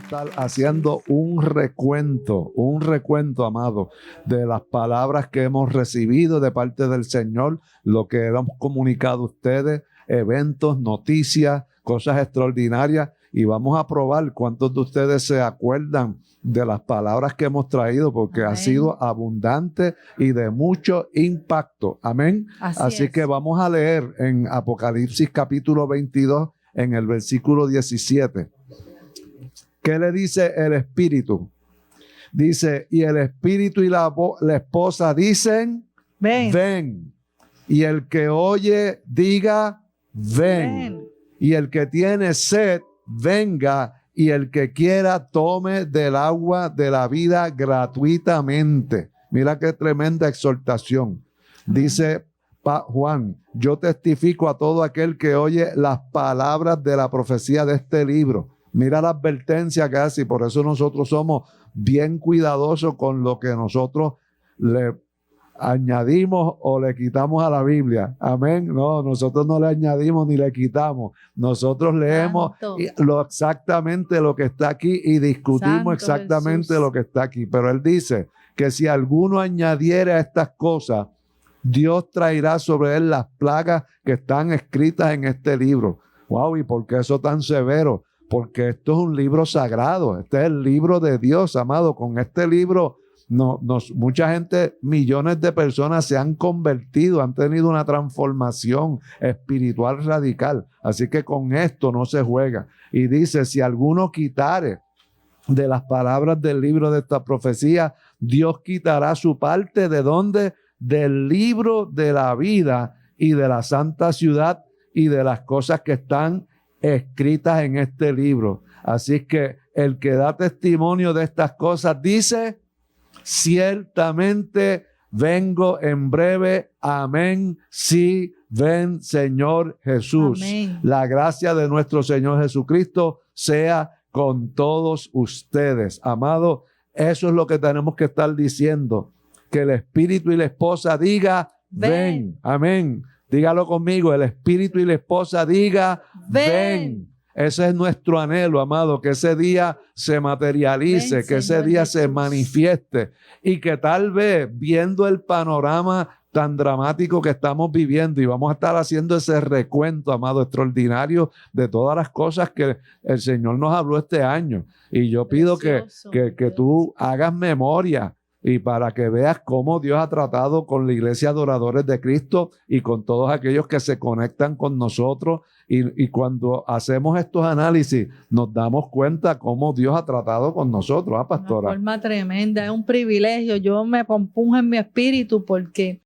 estar haciendo un recuento, amado, de las palabras que hemos recibido de parte del Señor, lo que hemos comunicado a ustedes, eventos, noticias, cosas extraordinarias, y vamos a probar cuántos de ustedes se acuerdan de las palabras que hemos traído, porque Amén. Ha sido abundante y de mucho impacto. Amén. Así es. que vamos a leer en Apocalipsis capítulo 22, en el versículo 17. ¿Qué le dice el Espíritu? Dice, y el Espíritu y la esposa dicen, Ven. ven. Y el que oye, diga, ven. Ven. Y el que tiene sed, venga. Y el que quiera, tome del agua de la vida gratuitamente. Mira qué tremenda exhortación. Dice Juan, yo testifico a todo aquel que oye las palabras de la profecía de este libro. Mira la advertencia que hace, y por eso nosotros somos bien cuidadosos con lo que nosotros le añadimos o le quitamos a la Biblia. Amén. No, nosotros no le añadimos ni le quitamos. Nosotros leemos exactamente lo que está aquí y discutimos Santo exactamente Jesús. lo que está aquí. Pero él dice que si alguno añadiere a estas cosas, Dios traerá sobre él las plagas que están escritas en este libro. Wow, ¿y por qué eso tan severo? Porque esto es un libro sagrado. Este es el libro de Dios, amado. Con este libro mucha gente, millones de personas se han convertido, han tenido una transformación espiritual radical. Así que con esto no se juega. Y dice, si alguno quitare de las palabras del libro de esta profecía, Dios quitará su parte. ¿De dónde? Del libro de la vida y de la santa ciudad y de las cosas que están escritas en este libro. Así que el que da testimonio de estas cosas dice, ciertamente vengo en breve. Amén. Sí, ven, Señor Jesús. Amén. La gracia de nuestro Señor Jesucristo sea con todos ustedes. Amado, eso es lo que tenemos que estar diciendo. Que el Espíritu y la esposa diga, ven. Amén. Dígalo conmigo, el Espíritu y la esposa diga, ven. Ese es nuestro anhelo, amado, que ese día se materialice, ven, que ese Señor día Jesús. se manifieste, y que tal vez, viendo el panorama tan dramático que estamos viviendo, y vamos a estar haciendo ese recuento, amado, extraordinario de todas las cosas que el Señor nos habló este año. Y yo pido que tú hagas memoria, y para que veas cómo Dios ha tratado con la iglesia de adoradores de Cristo y con todos aquellos que se conectan con nosotros. Y cuando hacemos estos análisis, nos damos cuenta cómo Dios ha tratado con nosotros, pastora. De forma tremenda, es un privilegio. Yo me compunjo en mi espíritu porque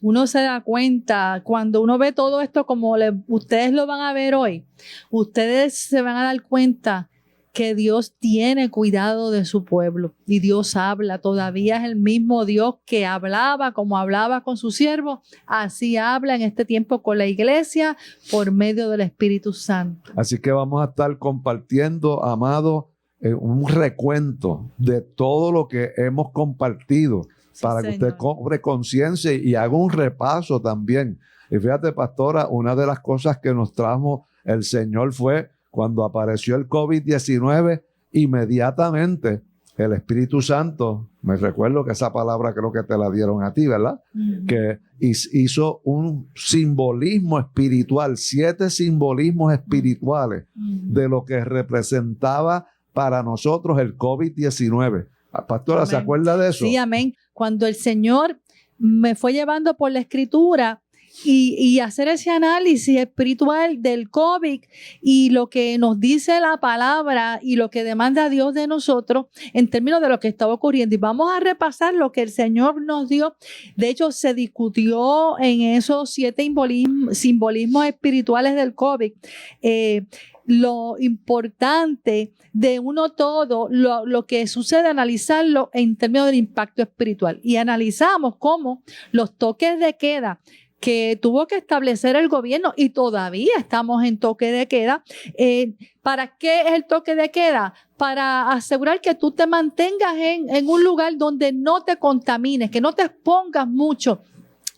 uno se da cuenta, cuando uno ve todo esto como ustedes lo van a ver hoy, ustedes se van a dar cuenta que Dios tiene cuidado de su pueblo y Dios habla. Todavía es el mismo Dios que hablaba, como hablaba con su siervo, así habla en este tiempo con la iglesia por medio del Espíritu Santo. Así que vamos a estar compartiendo, amado, un recuento de todo lo que hemos compartido, para que usted cobre conciencia y haga un repaso también. Y fíjate, pastora, una de las cosas que nos trajo el Señor fue cuando apareció el COVID-19, inmediatamente el Espíritu Santo, me recuerdo que esa palabra creo que te la dieron a ti, ¿verdad? Que hizo un simbolismo espiritual, 7 simbolismos espirituales de lo que representaba para nosotros el COVID-19. Pastora, Amén. ¿Se acuerda de eso? Sí, amén. Cuando el Señor me fue llevando por la Escritura y hacer ese análisis espiritual del COVID y lo que nos dice la palabra y lo que demanda Dios de nosotros en términos de lo que estaba ocurriendo. Y vamos a repasar lo que el Señor nos dio. De hecho, se discutió en esos 7 simbolismos espirituales del COVID. Lo importante de uno todo, lo que sucede, analizarlo en términos del impacto espiritual. Y analizamos cómo los toques de queda que tuvo que establecer el gobierno, y todavía estamos en toque de queda. ¿Para qué es el toque de queda? Para asegurar que tú te mantengas en un lugar donde no te contamines, que no te expongas mucho.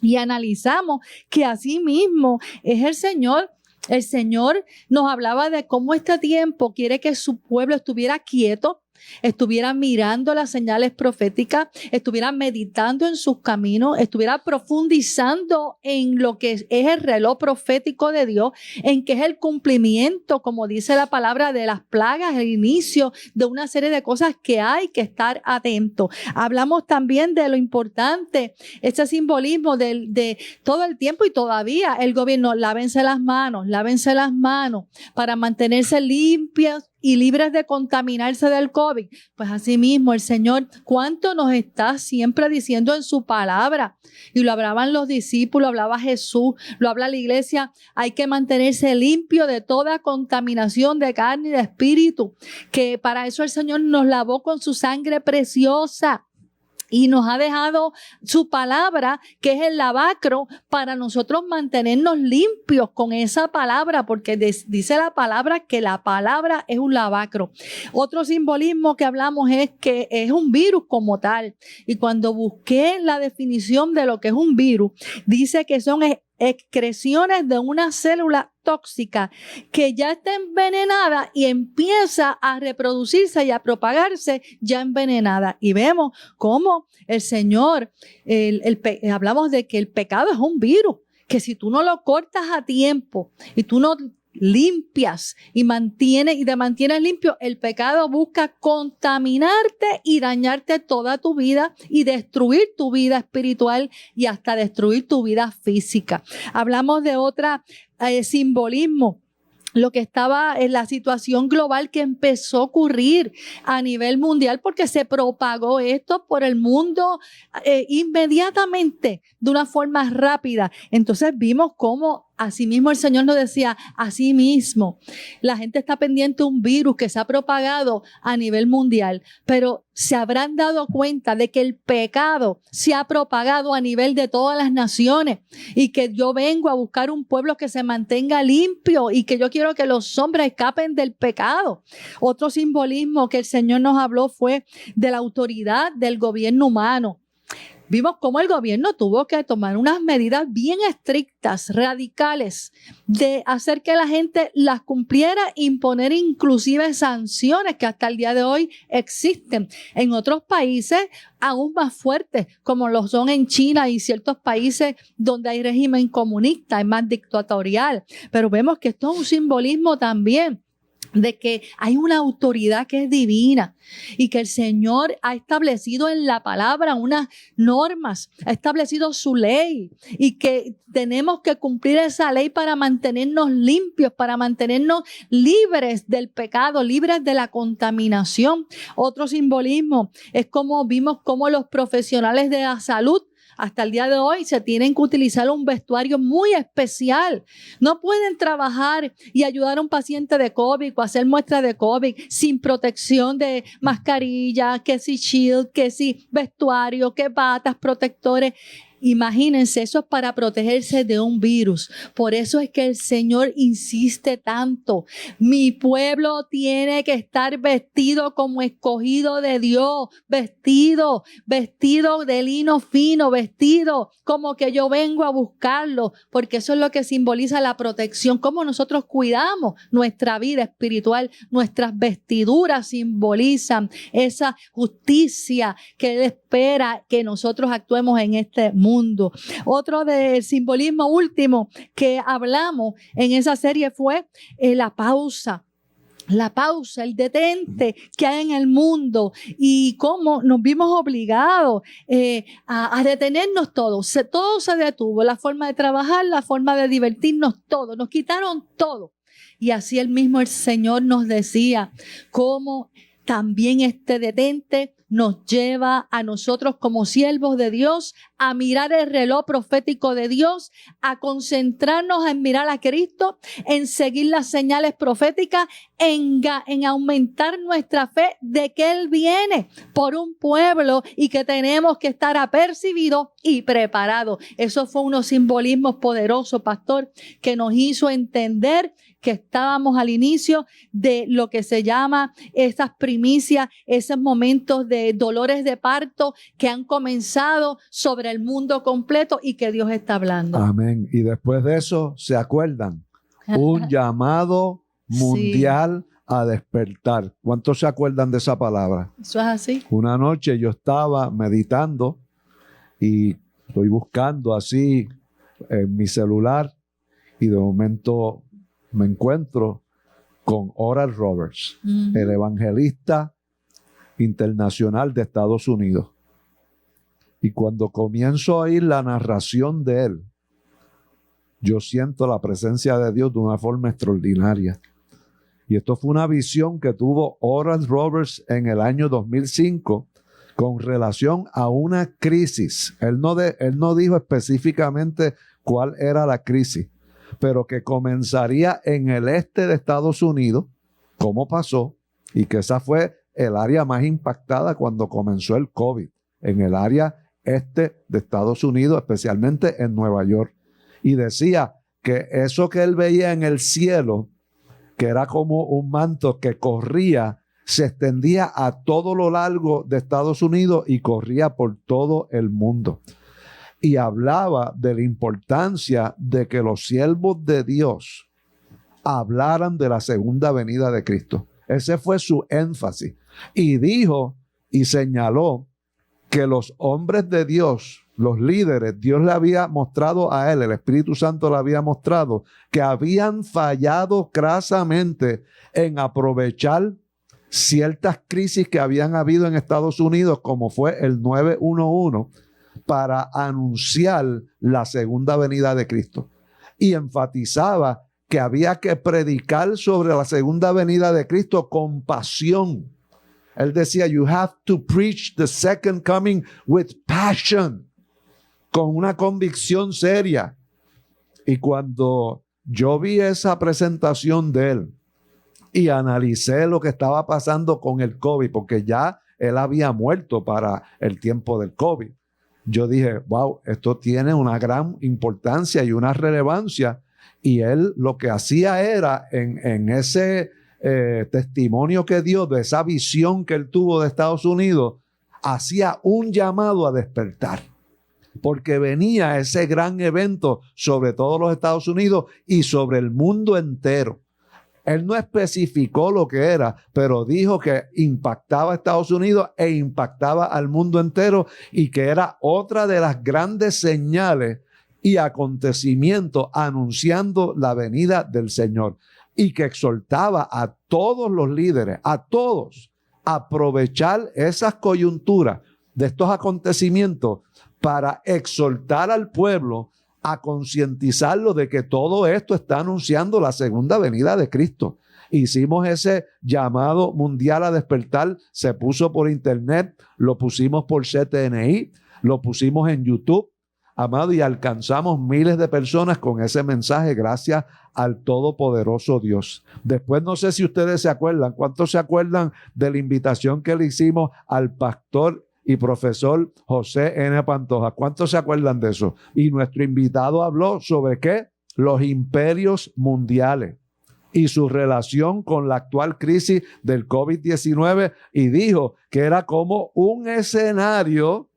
Y analizamos que así mismo es el Señor El Señor nos hablaba de cómo este tiempo quiere que su pueblo estuviera quieto, estuviera mirando las señales proféticas, estuviera meditando en sus caminos, estuviera profundizando en lo que es el reloj profético de Dios, en que es el cumplimiento, como dice la palabra, de las plagas, el inicio de una serie de cosas que hay que estar atento. Hablamos también de lo importante, ese simbolismo de todo el tiempo y todavía el gobierno, lávense las manos para mantenerse limpios y libres de contaminarse del COVID. Pues así mismo el Señor, ¿cuánto nos está siempre diciendo en su palabra? Y lo hablaban los discípulos, hablaba Jesús, lo habla la iglesia. Hay que mantenerse limpio de toda contaminación de carne y de espíritu, que para eso el Señor nos lavó con su sangre preciosa. Y nos ha dejado su palabra, que es el lavacro, para nosotros mantenernos limpios con esa palabra, porque dice la palabra que la palabra es un lavacro. Otro simbolismo que hablamos es que es un virus como tal. Y cuando busqué la definición de lo que es un virus, dice que son excreciones de una célula tóxica que ya está envenenada y empieza a reproducirse y a propagarse ya envenenada. Y vemos cómo el Señor, hablamos de que el pecado es un virus, que si tú no lo cortas a tiempo y tú no limpias y te mantienes limpio, el pecado busca contaminarte y dañarte toda tu vida y destruir tu vida espiritual y hasta destruir tu vida física. Hablamos de otra simbolismo, lo que estaba en la situación global que empezó a ocurrir a nivel mundial, porque se propagó esto por el mundo inmediatamente, de una forma rápida. Entonces vimos cómo asimismo el Señor nos decía, asimismo, la gente está pendiente de un virus que se ha propagado a nivel mundial, pero se habrán dado cuenta de que el pecado se ha propagado a nivel de todas las naciones y que yo vengo a buscar un pueblo que se mantenga limpio y que yo quiero que los hombres escapen del pecado. Otro simbolismo que el Señor nos habló fue de la autoridad del gobierno humano. Vimos cómo el gobierno tuvo que tomar unas medidas bien estrictas, radicales, de hacer que la gente las cumpliera, imponer inclusive sanciones que hasta el día de hoy existen. En otros países aún más fuertes, como lo son en China y ciertos países donde hay régimen comunista, es más dictatorial. Pero vemos que esto es un simbolismo también de que hay una autoridad que es divina y que el Señor ha establecido en la palabra unas normas, ha establecido su ley y que tenemos que cumplir esa ley para mantenernos limpios, para mantenernos libres del pecado, libres de la contaminación. Otro simbolismo es como vimos cómo los profesionales de la salud hasta el día de hoy se tienen que utilizar un vestuario muy especial. No pueden trabajar y ayudar a un paciente de COVID o hacer muestra de COVID sin protección de mascarilla, que si shield, que si vestuario, que batas, protectores. Imagínense, eso es para protegerse de un virus. Por eso es que el Señor insiste tanto. Mi pueblo tiene que estar vestido como escogido de Dios, vestido de lino fino, vestido como que yo vengo a buscarlo, porque eso es lo que simboliza la protección, cómo nosotros cuidamos nuestra vida espiritual. Nuestras vestiduras simbolizan esa justicia que Él espera que nosotros actuemos en este mundo. Otro del simbolismo último que hablamos en esa serie fue la pausa. La pausa, el detente que hay en el mundo y cómo nos vimos obligados a detenernos todos. Todo se detuvo, la forma de trabajar, la forma de divertirnos, todo. Nos quitaron todo. Y así el mismo el Señor nos decía cómo también este detente nos lleva a nosotros como siervos de Dios a mirar el reloj profético de Dios, a concentrarnos en mirar a Cristo, en seguir las señales proféticas, en aumentar nuestra fe de que Él viene por un pueblo y que tenemos que estar apercibidos y preparados. Eso fue unos simbolismos poderosos, pastor, que nos hizo entender que estábamos al inicio de lo que se llama esas primicias, esos momentos de dolores de parto que han comenzado sobre el mundo completo y que Dios está hablando. Amén. Y después de eso, ¿se acuerdan? Un llamado mundial a despertar. ¿Cuántos se acuerdan de esa palabra? Eso es así. Una noche yo estaba meditando y estoy buscando así en mi celular y de momento me encuentro con Oral Roberts, el evangelista internacional de Estados Unidos. Y cuando comienzo a oír la narración de él, yo siento la presencia de Dios de una forma extraordinaria. Y esto fue una visión que tuvo Oral Roberts en el año 2005 con relación a una crisis. Él no dijo específicamente cuál era la crisis, pero que comenzaría en el este de Estados Unidos, como pasó, y que esa fue el área más impactada cuando comenzó el COVID, en el área este de Estados Unidos, especialmente en Nueva York. Y decía que eso que él veía en el cielo, que era como un manto que corría, se extendía a todo lo largo de Estados Unidos y corría por todo el mundo. Y hablaba de la importancia de que los siervos de Dios hablaran de la segunda venida de Cristo. Ese fue su énfasis. Y dijo y señaló que los hombres de Dios, los líderes, Dios le había mostrado a él, el Espíritu Santo le había mostrado que habían fallado crasamente en aprovechar ciertas crisis que habían habido en Estados Unidos, como fue el 911, para anunciar la segunda venida de Cristo. Y enfatizaba que había que predicar sobre la segunda venida de Cristo con pasión. Él decía, you have to preach the second coming with passion, con una convicción seria. Y cuando yo vi esa presentación de él y analicé lo que estaba pasando con el COVID, porque ya él había muerto para el tiempo del COVID, yo dije, wow, esto tiene una gran importancia y una relevancia. Y él lo que hacía era, en ese testimonio que dio, de esa visión que él tuvo de Estados Unidos, hacía un llamado a despertar. Porque venía ese gran evento sobre todos los Estados Unidos y sobre el mundo entero. Él no especificó lo que era, pero dijo que impactaba a Estados Unidos e impactaba al mundo entero, y que era otra de las grandes señales y acontecimientos anunciando la venida del Señor, y que exhortaba a todos los líderes, a todos, a aprovechar esas coyunturas de estos acontecimientos para exhortar al pueblo a concientizarlo de que todo esto está anunciando la segunda venida de Cristo. Hicimos ese llamado mundial a despertar, se puso por internet, lo pusimos por CTNI, lo pusimos en YouTube, amado, y alcanzamos miles de personas con ese mensaje gracias al todopoderoso Dios. Después, no sé si ustedes se acuerdan, ¿cuántos se acuerdan de la invitación que le hicimos al pastor y profesor José N. Pantoja? ¿Cuántos se acuerdan de eso? Y nuestro invitado habló sobre ¿qué? Los imperios mundiales y su relación con la actual crisis del COVID-19, y dijo que era como un escenario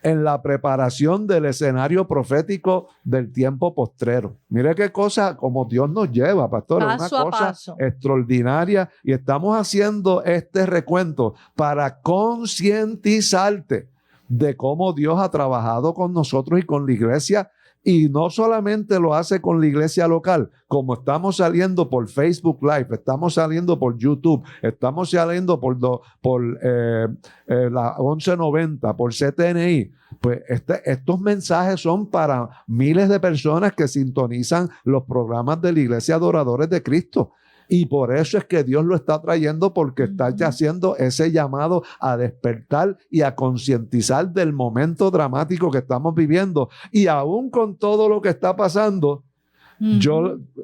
en la preparación del escenario profético del tiempo postrero. Mire qué cosa, como Dios nos lleva, pastor, paso una a cosa paso extraordinaria, y estamos haciendo este recuento para concientizarte de cómo Dios ha trabajado con nosotros y con la iglesia. Y no solamente lo hace con la iglesia local, como estamos saliendo por Facebook Live, estamos saliendo por YouTube, estamos saliendo por la 1190, por CTNI. Pues estos mensajes son para miles de personas que sintonizan los programas de la Iglesia Adoradores de Cristo. Y por eso es que Dios lo está trayendo, porque está ya haciendo ese llamado a despertar y a concientizar del momento dramático que estamos viviendo. Y aún con todo lo que está pasando,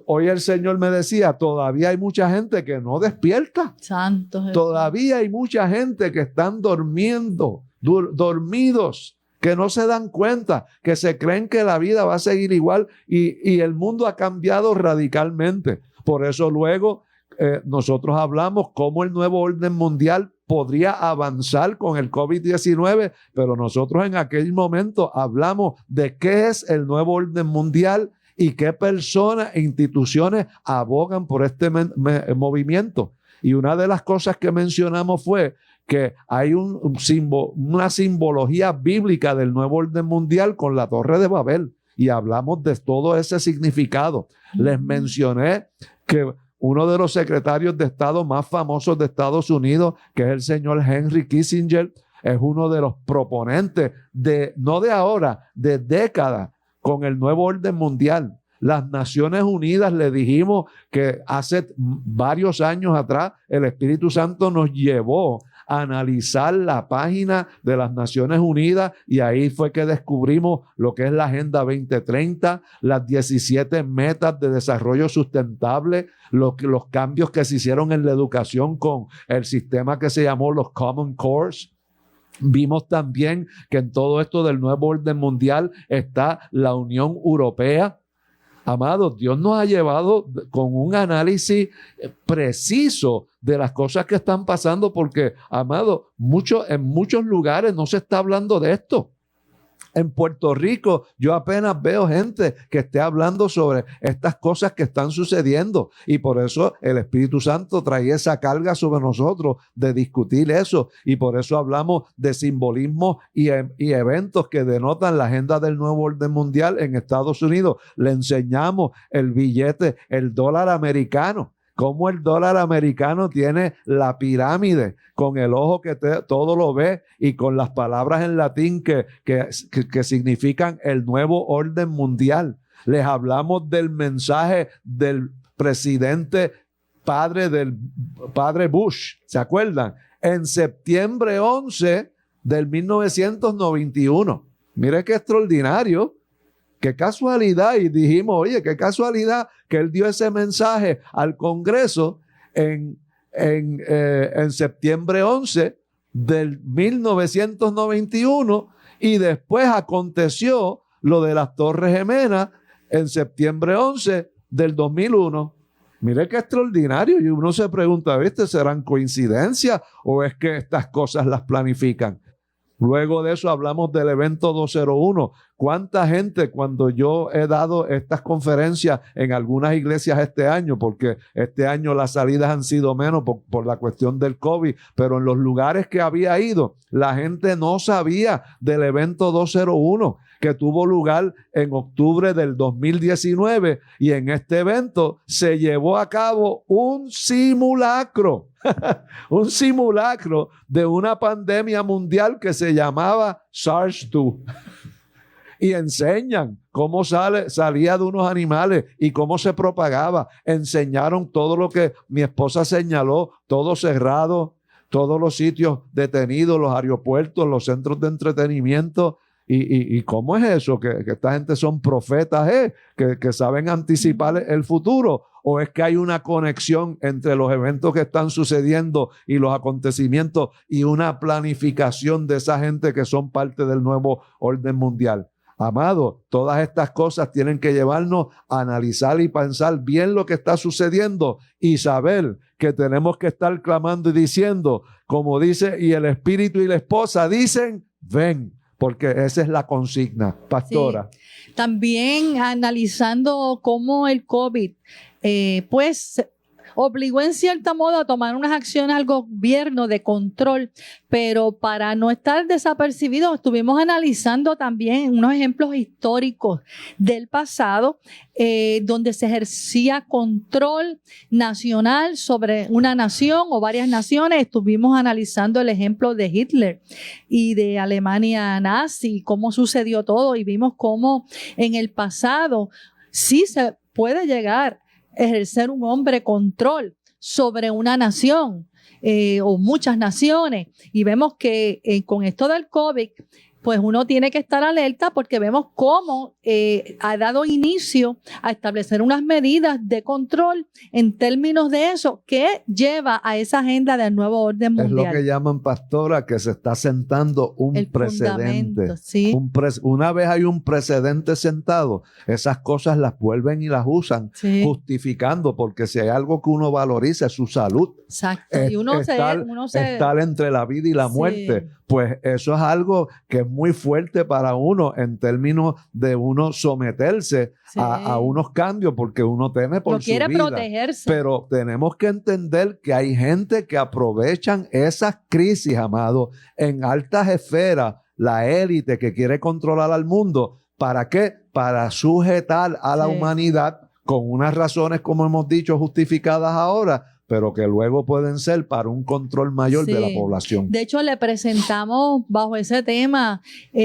hoy el Señor me decía, todavía hay mucha gente que no despierta. Santo Jesús. Todavía hay mucha gente que están durmiendo, dormidos, que no se dan cuenta, que se creen que la vida va a seguir igual, y el mundo ha cambiado radicalmente. Por eso luego nosotros hablamos cómo el nuevo orden mundial podría avanzar con el COVID-19, pero nosotros en aquel momento hablamos de qué es el nuevo orden mundial y qué personas e instituciones abogan por este movimiento. Y una de las cosas que mencionamos fue que hay una simbología bíblica del nuevo orden mundial con la Torre de Babel. Y hablamos de todo ese significado. Les mencioné que uno de los secretarios de Estado más famosos de Estados Unidos, que es el señor Henry Kissinger, es uno de los proponentes no de ahora, de décadas, con el nuevo orden mundial. Las Naciones Unidas, le dijimos que hace varios años atrás el Espíritu Santo nos llevó a analizar la página de las Naciones Unidas y ahí fue que descubrimos lo que es la Agenda 2030, las 17 metas de desarrollo sustentable, los cambios que se hicieron en la educación con el sistema que se llamó los Common Cores. Vimos también que en todo esto del nuevo orden mundial está la Unión Europea. Amados, Dios nos ha llevado con un análisis preciso de las cosas que están pasando porque, amados, en muchos lugares no se está hablando de esto. En Puerto Rico yo apenas veo gente que esté hablando sobre estas cosas que están sucediendo y por eso el Espíritu Santo trae esa carga sobre nosotros de discutir eso y por eso hablamos de simbolismo y eventos que denotan la agenda del nuevo orden mundial en Estados Unidos. Le enseñamos el billete, el dólar americano. Cómo el dólar americano tiene la pirámide con el ojo que todo lo ve y con las palabras en latín que significan el nuevo orden mundial. Les hablamos del mensaje del presidente del padre Bush, ¿se acuerdan? En septiembre 11 del 1991. Mire qué extraordinario. Qué casualidad, y dijimos, oye, qué casualidad que él dio ese mensaje al Congreso en septiembre 11 del 1991 y después aconteció lo de las Torres Gemelas en septiembre 11 del 2001. Mire qué extraordinario, y uno se pregunta, ¿viste? ¿Serán coincidencias o es que estas cosas las planifican? Luego de eso hablamos del evento 201. ¿Cuánta gente cuando yo he dado estas conferencias en algunas iglesias este año? Porque este año las salidas han sido menos por la cuestión del COVID, pero en los lugares que había ido, la gente no sabía del evento 201 que tuvo lugar en octubre del 2019 y en este evento se llevó a cabo un simulacro. Un simulacro de una pandemia mundial que se llamaba SARS-2 y enseñan cómo salía de unos animales y cómo se propagaba. Enseñaron todo lo que mi esposa señaló, todo cerrado, todos los sitios detenidos, los aeropuertos, los centros de entretenimiento. ¿Y cómo es eso? Que esta gente son profetas, que saben anticipar el futuro. ¿O es que hay una conexión entre los eventos que están sucediendo y los acontecimientos y una planificación de esa gente que son parte del nuevo orden mundial? Amado, todas estas cosas tienen que llevarnos a analizar y pensar bien lo que está sucediendo y saber que tenemos que estar clamando y diciendo, como dice, y el espíritu y la esposa dicen, ven. Porque esa es la consigna, pastora. Sí. También analizando cómo el COVID, pues obligó en cierto modo a tomar unas acciones al gobierno de control, pero para no estar desapercibidos estuvimos analizando también unos ejemplos históricos del pasado donde se ejercía control nacional sobre una nación o varias naciones. Estuvimos analizando el ejemplo de Hitler y de Alemania nazi, cómo sucedió todo y vimos cómo en el pasado sí se puede llegar ejercer un hombre control sobre una nación o muchas naciones. Y vemos que con esto del COVID, pues uno tiene que estar alerta porque vemos cómo ha dado inicio a establecer unas medidas de control en términos de eso que lleva a esa agenda del nuevo orden mundial. Es lo que llaman, pastora, que se está sentando un precedente. ¿Sí? Una vez hay un precedente sentado, esas cosas las vuelven y las usan, sí, justificando, porque si hay algo que uno valoriza es su salud. Exacto. Y uno estar entre la vida y la muerte. Sí. Pues eso es algo que es muy fuerte para uno en términos de uno someterse a unos cambios porque uno teme por su vida. No quiere protegerse. Pero tenemos que entender que hay gente que aprovechan esas crisis, amado, en altas esferas, la élite que quiere controlar al mundo. ¿Para qué? Para sujetar a la humanidad con unas razones, como hemos dicho, justificadas ahora, pero que luego pueden ser para un control mayor de la población. De hecho, le presentamos bajo ese tema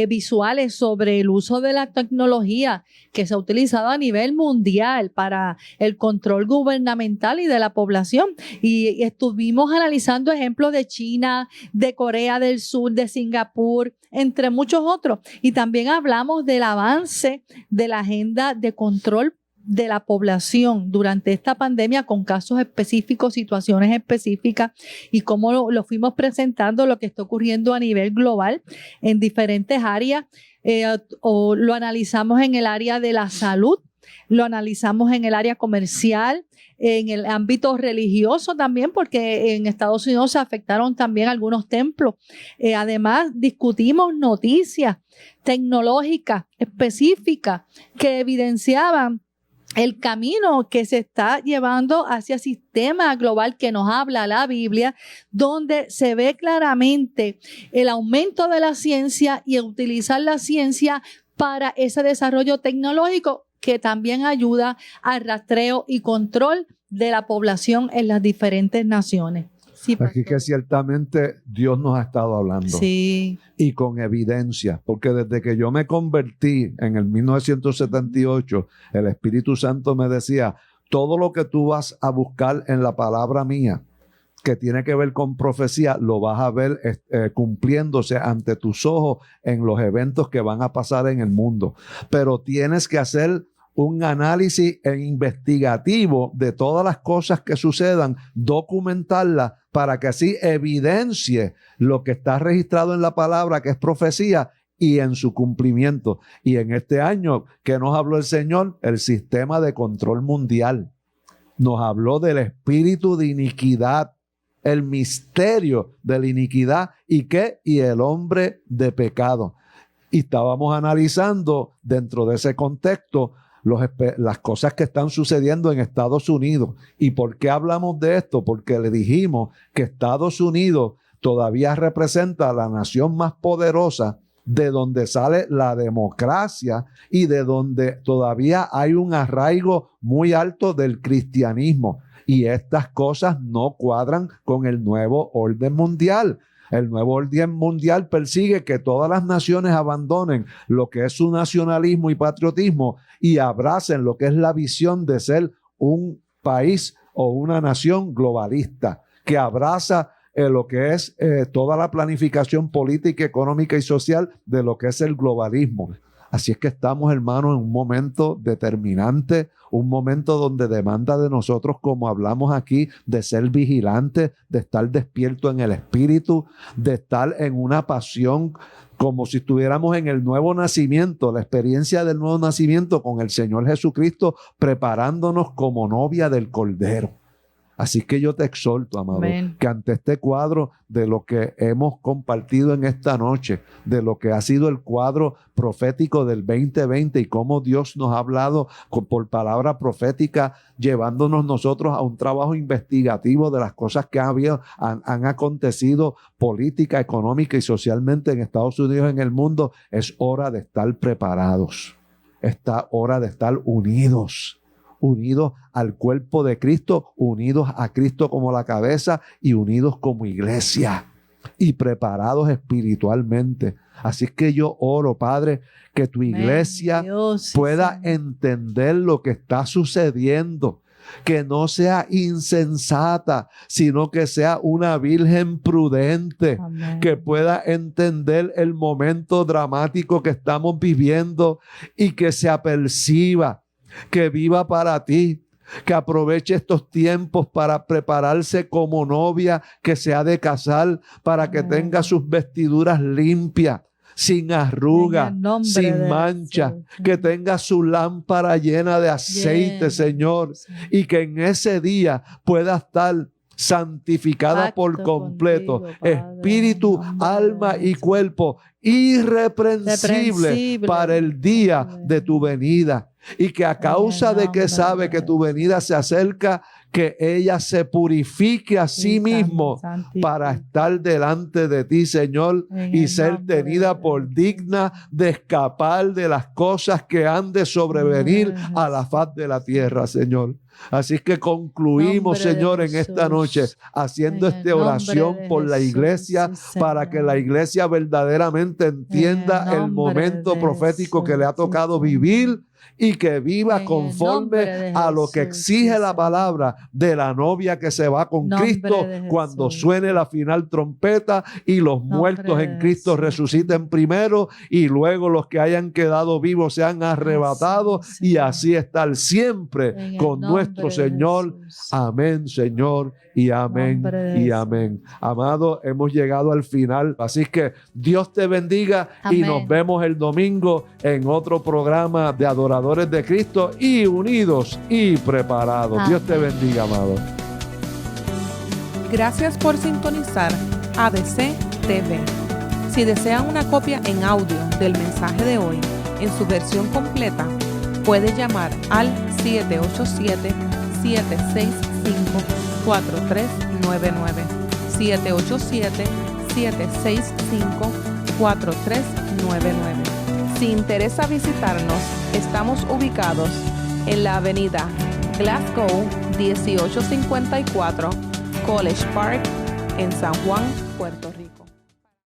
visuales sobre el uso de la tecnología que se ha utilizado a nivel mundial para el control gubernamental y de la población. Y estuvimos analizando ejemplos de China, de Corea del Sur, de Singapur, entre muchos otros. Y también hablamos del avance de la agenda de control de la población durante esta pandemia con casos específicos, situaciones específicas y cómo lo fuimos presentando, lo que está ocurriendo a nivel global en diferentes áreas. O lo analizamos en el área de la salud, lo analizamos en el área comercial, en el ámbito religioso también, porque en Estados Unidos se afectaron también algunos templos. Además, discutimos noticias tecnológicas específicas que evidenciaban el camino que se está llevando hacia el sistema global que nos habla la Biblia, donde se ve claramente el aumento de la ciencia y utilizar la ciencia para ese desarrollo tecnológico que también ayuda al rastreo y control de la población en las diferentes naciones. Sí, así que ciertamente Dios nos ha estado hablando. Sí. Y con evidencia, porque desde que yo me convertí en el 1978, el Espíritu Santo me decía, todo lo que tú vas a buscar en la palabra mía, que tiene que ver con profecía, lo vas a ver cumpliéndose ante tus ojos en los eventos que van a pasar en el mundo. Pero tienes que hacer un análisis investigativo de todas las cosas que sucedan, documentarlas para que así evidencie lo que está registrado en la palabra, que es profecía, y en su cumplimiento. Y en este año, ¿qué nos habló el Señor? El sistema de control mundial. Nos habló del espíritu de iniquidad, el misterio de la iniquidad, ¿y qué? Y el hombre de pecado. Y estábamos analizando dentro de ese contexto las cosas que están sucediendo en Estados Unidos. ¿Y por qué hablamos de esto? Porque le dijimos que Estados Unidos todavía representa la nación más poderosa, de donde sale la democracia y de donde todavía hay un arraigo muy alto del cristianismo. Y estas cosas no cuadran con el nuevo orden mundial. El nuevo orden mundial persigue que todas las naciones abandonen lo que es su nacionalismo y patriotismo y abracen lo que es la visión de ser un país o una nación globalista, que abraza lo que es toda la planificación política, económica y social de lo que es el globalismo. Así es que estamos, hermanos, en un momento determinante, un momento donde demanda de nosotros, como hablamos aquí, de ser vigilantes, de estar despierto en el espíritu, de estar en una pasión como si estuviéramos en el nuevo nacimiento, la experiencia del nuevo nacimiento con el Señor Jesucristo, preparándonos como novia del Cordero. Así que yo te exhorto, amado, Amén, que ante este cuadro de lo que hemos compartido en esta noche, de lo que ha sido el cuadro profético del 2020 y cómo Dios nos ha hablado por palabra profética, llevándonos nosotros a un trabajo investigativo de las cosas que han acontecido política, económica y socialmente en Estados Unidos y en el mundo, es hora de estar preparados. Es hora de estar unidos al cuerpo de Cristo, unidos a Cristo como la cabeza y unidos como iglesia y preparados espiritualmente. Así que yo oro, Padre, que tu iglesia pueda entender lo que está sucediendo, que no sea insensata, sino que sea una virgen prudente. Amén. Que pueda entender el momento dramático que estamos viviendo y que se aperciba, que viva para ti, que aproveche estos tiempos para prepararse como novia que se ha de casar, para que tenga sus vestiduras limpias, sin arruga, sin mancha, que tenga su lámpara llena de aceite, Señor, y que en ese día pueda estar santificada por Pacto completo, contigo, Padre, espíritu, en nombre alma de y Jesús. cuerpo, irreprensible Irreprensible. para el día de tu venida. Y que a causa de que nombre sabe de que tu venida se acerca, que ella se purifique a sí mismo para estar delante de ti, Señor, En y el ser nombre tenida de por Jesús. digna de escapar de las cosas que han de sobrevenir Nombre de a la Jesús. faz de la tierra, Señor. Así que concluimos, Nombre de Señor, en esta Jesús. noche haciendo En el esta nombre oración de por la Jesús, iglesia, sí, para Señor. que la iglesia verdaderamente entienda el nombre momento de profético que le ha Jesús, sí, tocado Señor. vivir, y que viva En el conforme nombre de a lo que Jesús, exige sí, la palabra de la novia que se va con Nombre Cristo de cuando Jesús. suene la final trompeta y los muertos de en Cristo Jesús. resuciten primero, y luego los que hayan quedado vivos sean arrebatados, Así, y Señor. así estar siempre En el con nombre nuestro de Señor. Jesús. Amén, Señor, y amén, Nombre de y Jesús. amén. Amado, hemos llegado al final, así que Dios te bendiga y Amén. nos vemos el domingo en otro programa de Adoradores de Cristo y Unidos y Preparados. Amén. Dios te bendiga, amado. Gracias por sintonizar ADC TV. Si desean una copia en audio del mensaje de hoy en su versión completa, puede llamar al 787-765-4399. 787-765-4399. Si interesa visitarnos, estamos ubicados en la avenida Glasgow 1854, College Park, en San Juan, Puerto Rico.